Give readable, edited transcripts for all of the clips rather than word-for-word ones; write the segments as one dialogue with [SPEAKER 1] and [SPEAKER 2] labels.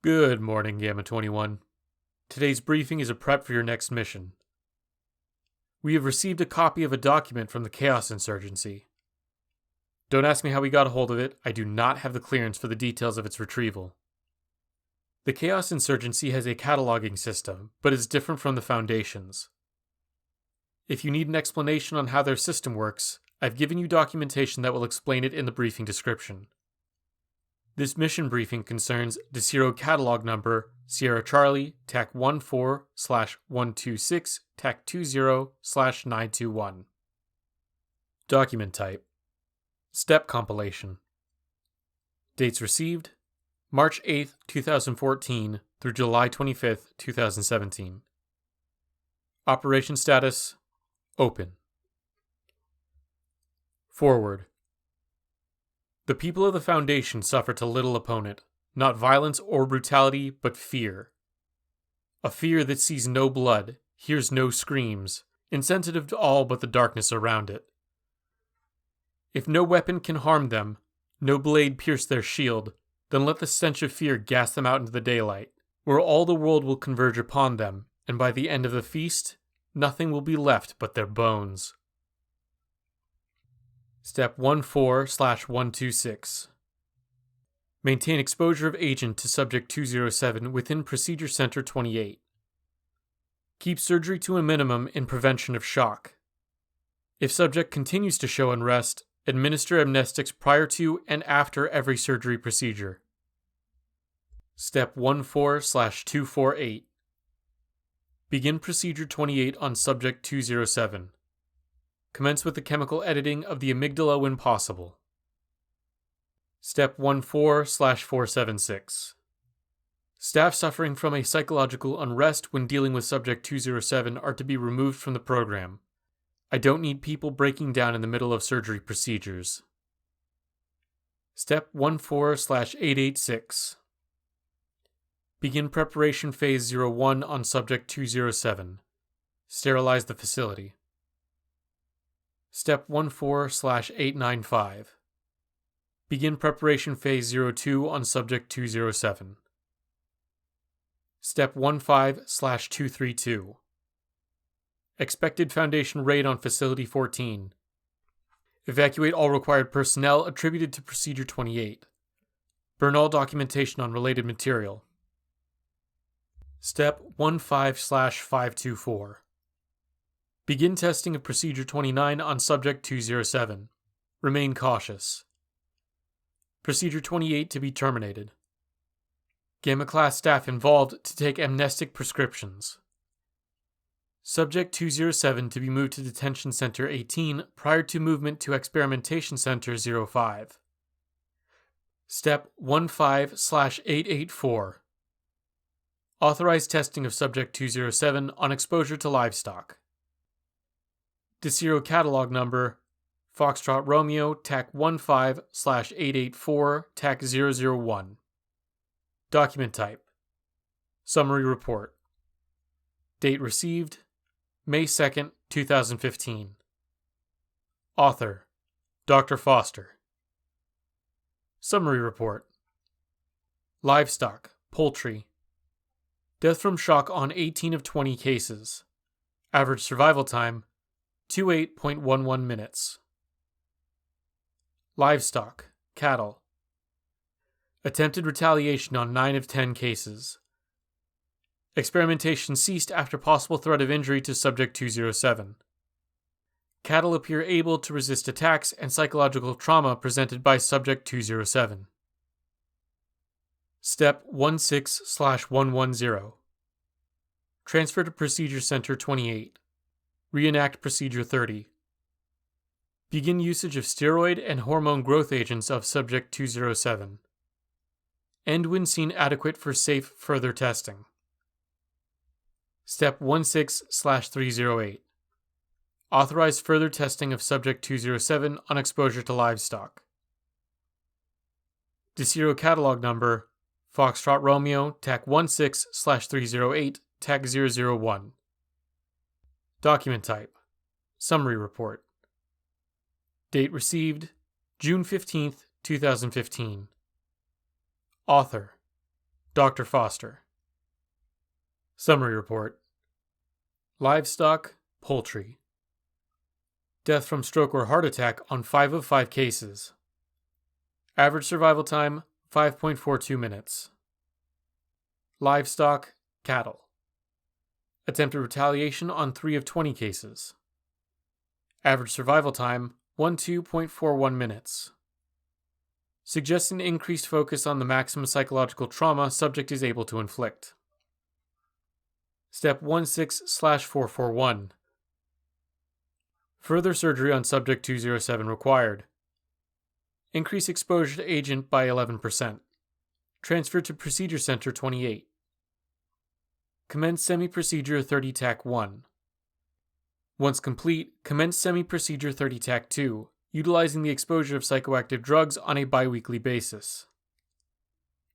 [SPEAKER 1] Good morning, Gamma 21. Today's briefing is a prep for your next mission. We have received a copy of a document from the Chaos Insurgency. Don't ask me how we got a hold of it, I do not have the clearance for the details of its retrieval. The Chaos Insurgency has a cataloging system, but is different from the Foundation's. If you need an explanation on how their system works, I've given you documentation that will explain it in the briefing description. This mission briefing concerns Desiro catalog number Sierra Charlie TAC 14/126 TAC 20/921. Document type Step compilation. Dates received March 8th, 2014 through July 25th, 2017. Operation status Open. Forward. The people of the Foundation suffer to little opponent, not violence or brutality, but fear. A fear that sees no blood, hears no screams, insensitive to all but the darkness around it. If no weapon can harm them, no blade pierce their shield, then let the stench of fear gas them out into the daylight, where all the world will converge upon them, and by the end of the feast, nothing will be left but their bones. Step 14/126. Maintain exposure of agent to Subject 207 within Procedure Center 28. Keep surgery to a minimum in prevention of shock. If subject continues to show unrest, administer amnestics prior to and after every surgery procedure. Step 14/248. Begin Procedure 28 on Subject 207. Commence with the chemical editing of the amygdala when possible. Step 14/476. Staff suffering from a psychological unrest when dealing with Subject 207 are to be removed from the program. I don't need people breaking down in the middle of surgery procedures. Step 14/886. Begin preparation phase 01 on Subject 207. Sterilize the facility. Step 14/895. Begin preparation phase 02 on Subject 207. Step 15/232. Expected Foundation raid on Facility 14. Evacuate all required personnel attributed to Procedure 28. Burn all documentation on related material. Step 15/524. Begin testing of Procedure 29 on Subject 207. Remain cautious. Procedure 28 to be terminated. Gamma Class staff involved to take amnestic prescriptions. Subject 207 to be moved to Detention Center 18 prior to movement to Experimentation Center 05. Step 15/884. Authorize testing of Subject 207 on exposure to livestock. Desiro catalog number Foxtrot Romeo TAC 15/884 TAC 001. Document type Summary report. Date received May 2nd, 2015. Author Dr. Foster. Summary report. Livestock, poultry. Death from shock on 18 of 20 cases. Average survival time 28.11 minutes. Livestock, cattle. Attempted retaliation on 9 of 10 cases. Experimentation ceased after possible threat of injury to Subject 207. Cattle appear able to resist attacks and psychological trauma presented by Subject 207. Step 16/110. Transfer to Procedure Center 28. Reenact Procedure 30. Begin usage of steroid and hormone growth agents of Subject 207. End when seen adequate for safe further testing. Step 16/308. Authorize further testing of Subject 207 on exposure to livestock. Desiro catalog number Foxtrot Romeo TAC 16/308 TAC 001. Document type Summary report. Date received June 15th, 2015. Author Dr. Foster. Summary report. Livestock, poultry. Death from stroke or heart attack on 5 of 5 cases. Average survival time, 5.42 minutes. Livestock, cattle. Attempted retaliation on 3 of 20 cases. Average survival time, 12.41 minutes. Suggesting increased focus on the maximum psychological trauma subject is able to inflict. Step 16/441. Further surgery on subject 207 required. Increase exposure to agent by 11%. Transfer to procedure center 28. Commence semi-procedure 30 TAC 1. Once complete, commence semi-procedure 30 TAC 2, utilizing the exposure of psychoactive drugs on a biweekly basis.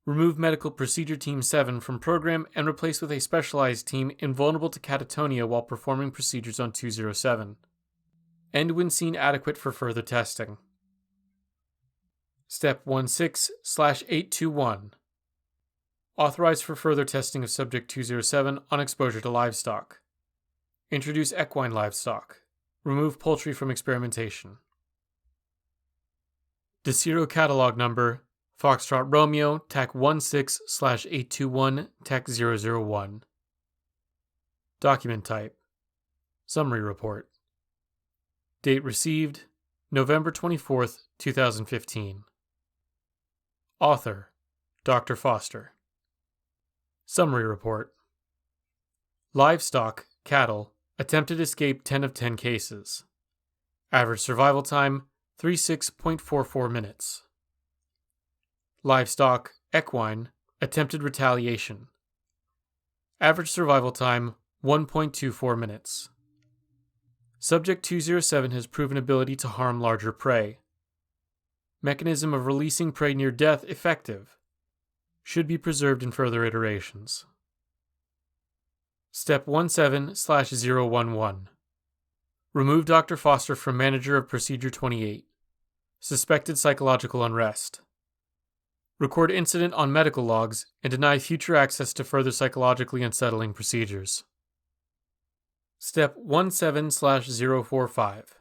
[SPEAKER 1] Remove medical procedure team 7 from program and replace with a specialized team invulnerable to catatonia while performing procedures on 207. End when seen adequate for further testing. Step 16/821. Authorize for further testing of subject 207 on exposure to livestock. Introduce equine livestock. Remove poultry from experimentation. DeCiro catalog number Foxtrot Romeo TAC 16/821 TAC 001. Document type Summary report. Date received November 24th, 2015. Author Dr. Foster. Summary report. Livestock, cattle, attempted escape 10 of 10 cases. Average survival time 36.44 minutes. Livestock, equine, attempted retaliation. Average survival time 1.24 minutes. Subject 207 has proven ability to harm larger prey. Mechanism of releasing prey near death effective. Should be preserved in further iterations. Step 17/011. Remove Dr. Foster from manager of procedure 28. Suspected psychological unrest. Record incident on medical logs and deny future access to further psychologically unsettling procedures. Step 17/045.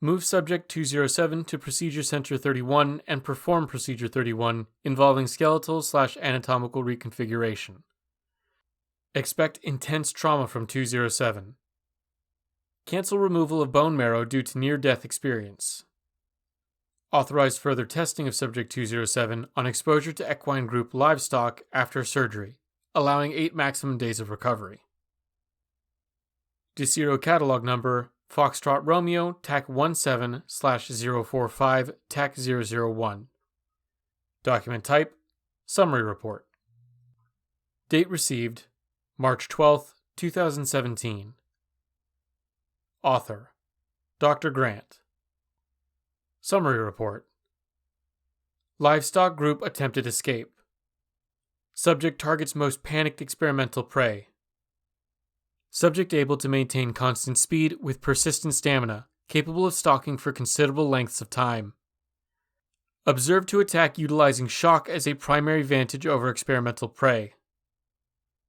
[SPEAKER 1] Move subject 207 to procedure center 31 and perform procedure 31 involving skeletal/anatomical reconfiguration. Expect intense trauma from 207. Cancel removal of bone marrow due to near-death experience. Authorize further testing of subject 207 on exposure to equine group livestock after surgery, allowing 8 maximum days of recovery. DeCiro catalog number Foxtrot Romeo TAC 17/045 TAC 001. Document type Summary report. Date received March 12th, 2017. Author Dr. Grant. Summary report. Livestock group attempted escape. Subject targets most panicked experimental prey. Subject able to maintain constant speed with persistent stamina, capable of stalking for considerable lengths of time. Observed to attack utilizing shock as a primary vantage over experimental prey.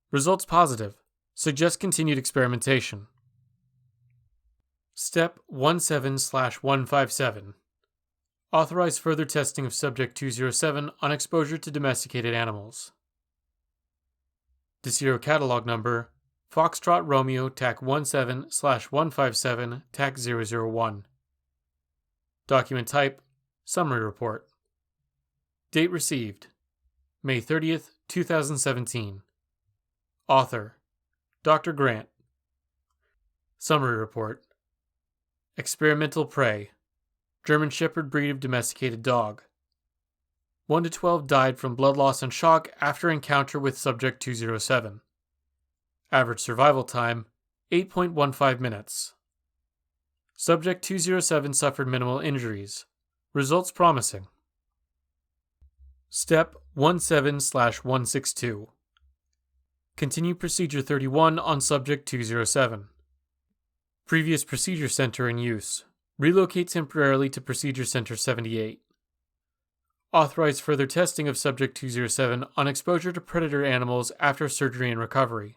[SPEAKER 1] Results positive. Suggest continued experimentation. Step 17/157. Authorize further testing of subject 207 on exposure to domesticated animals. DeCiro catalog number Foxtrot Romeo TAC 17/157 TAC 001. Document type Summary report. Date received May 30th, 2017. Author Dr. Grant. Summary report. Experimental prey. German Shepherd breed of domesticated dog. 1 to 12 died from blood loss and shock after encounter with subject 207. Average survival time 8.15 minutes. Subject 207 suffered minimal injuries. Results promising. Step 17/162. Continue procedure 31 on subject 207. Previous procedure center in use. Relocate temporarily to procedure center 78. Authorize further testing of Subject 207 on exposure to predator animals after surgery and recovery.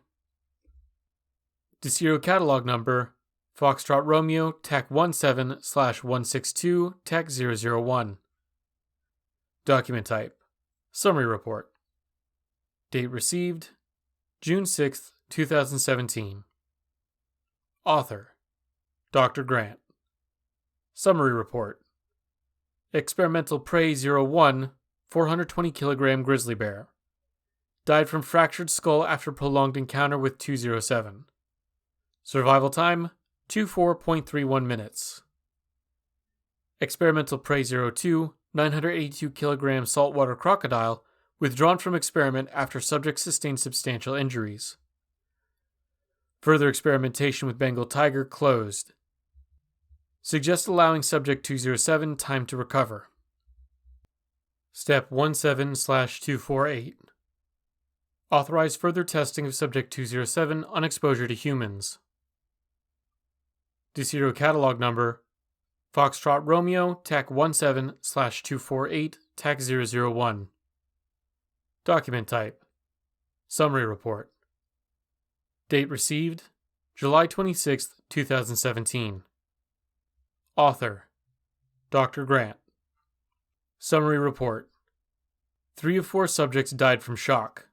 [SPEAKER 1] Desiro Catalog Number Foxtrot Romeo TAC 17/162 TAC 001. Document Type Summary Report. Date received June 6, 2017. Author Dr. Grant. Summary Report. Experimental Prey 01, 420 kg grizzly bear. Died from fractured skull after prolonged encounter with 207. Survival time 24.31 minutes. Experimental Prey 02, 982 kg saltwater crocodile withdrawn from experiment after subject sustained substantial injuries. Further experimentation with Bengal tiger closed. Suggest allowing Subject 207 time to recover. Step 17/248. Authorize further testing of Subject 207 on exposure to humans. Desiro Catalog Number Foxtrot Romeo TAC 17/248 TAC 001. Document Type Summary Report. Date received July 26, 2017. Author Dr. Grant. Summary Report. 3 of 4 subjects died from shock.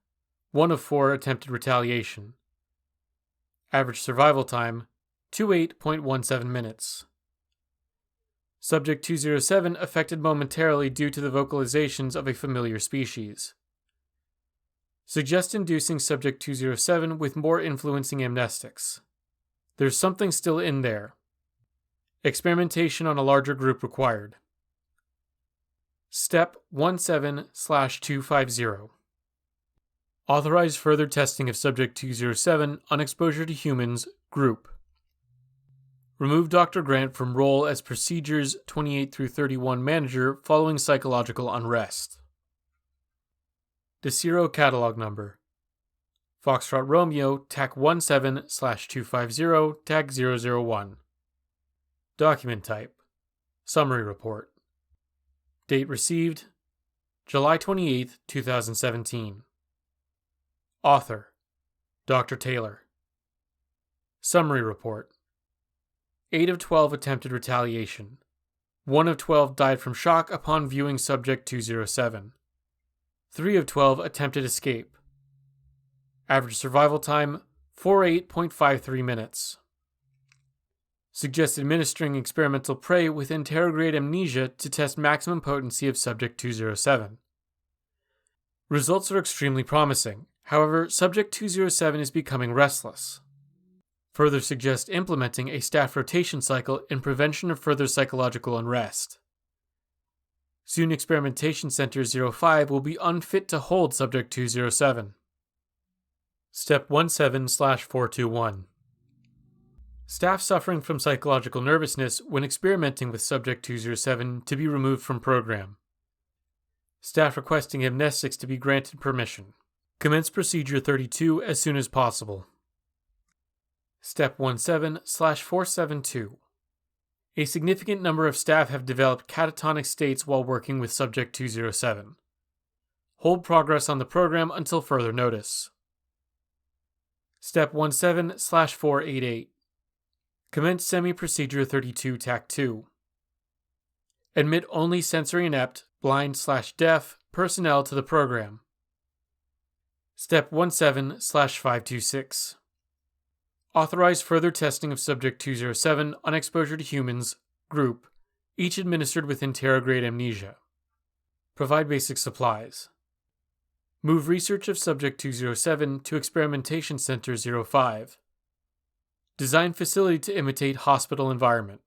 [SPEAKER 1] 1 of 4 attempted retaliation. Average survival time 28.17 minutes. Subject 207 affected momentarily due to the vocalizations of a familiar species. Suggest inducing Subject 207 with more influencing amnestics. There's something still in there. Experimentation on a larger group required. Step 17/250. Authorize further testing of Subject 207 on exposure to humans group. Remove Dr. Grant from role as Procedures 28-31 manager following psychological unrest. Desiro Catalog Number Foxtrot Romeo TAC 17/250 TAC 001. Document Type Summary Report. Date received July 28, 2017. Author Dr. Taylor. Summary Report. 8 of 12 attempted retaliation. 1 of 12 died from shock upon viewing Subject 207. 3 of 12 attempted escape. Average survival time 48.53 minutes. Suggest administering experimental prey with interrograde amnesia to test maximum potency of Subject 207. Results are extremely promising. However, Subject 207 is becoming restless. Further suggest implementing a staff rotation cycle in prevention of further psychological unrest. Soon Experimentation Center 05 will be unfit to hold Subject 207. Step 17/421. Staff suffering from psychological nervousness when experimenting with Subject 207 to be removed from program. Staff requesting amnestics to be granted permission. Commence Procedure 32 as soon as possible. Step 17/472. A significant number of staff have developed catatonic states while working with Subject 207. Hold progress on the program until further notice. Step 17/488. Commence Semi-Procedure 32 TAC 2. Admit only sensory inept, blind/deaf personnel to the program. Step 17/526. Authorize further testing of Subject 207 on exposure to humans, group, each administered with interrograde amnesia. Provide basic supplies. Move research of Subject 207 to Experimentation Center 05. Design facility to imitate hospital environment.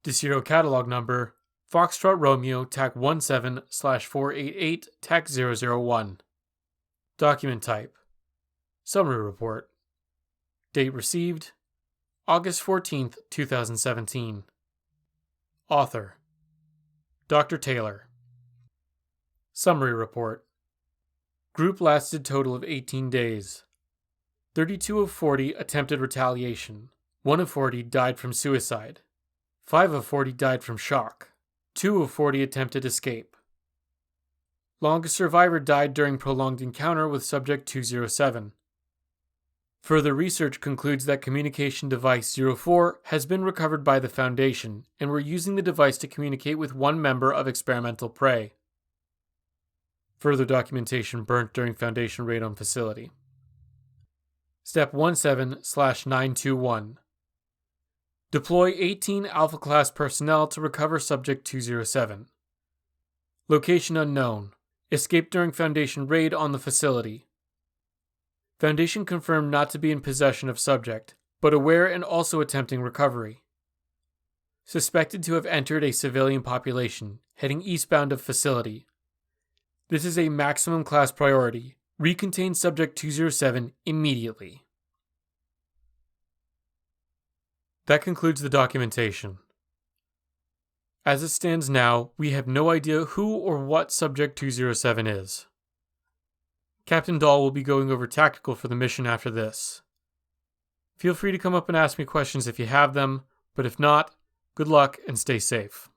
[SPEAKER 1] Desiro Catalog Number Foxtrot Romeo TAC 17/488 TAC 001. Document Type Summary Report. Date received August 14, 2017. Author Dr. Taylor. Summary Report. Group lasted total of 18 days. 32 of 40 attempted retaliation. 1 of 40 died from suicide. 5 of 40 died from shock. 2 of 40 attempted escape. Longest survivor died during prolonged encounter with Subject 207. Further research concludes that communication device 04 has been recovered by the Foundation, and we're using the device to communicate with one member of experimental prey. Further documentation burnt during Foundation raid on facility. Step 17/921. Deploy 18 Alpha Class personnel to recover Subject 207. Location unknown. Escaped during Foundation raid on the facility. Foundation confirmed not to be in possession of Subject, but aware and also attempting recovery. Suspected to have entered a civilian population, heading eastbound of facility. This is a maximum class priority. Recontain Subject 207 immediately. That concludes the documentation. As it stands now, we have no idea who or what Subject 207 is. Captain Dahl will be going over tactical for the mission after this. Feel free to come up and ask me questions if you have them, but if not, good luck and stay safe.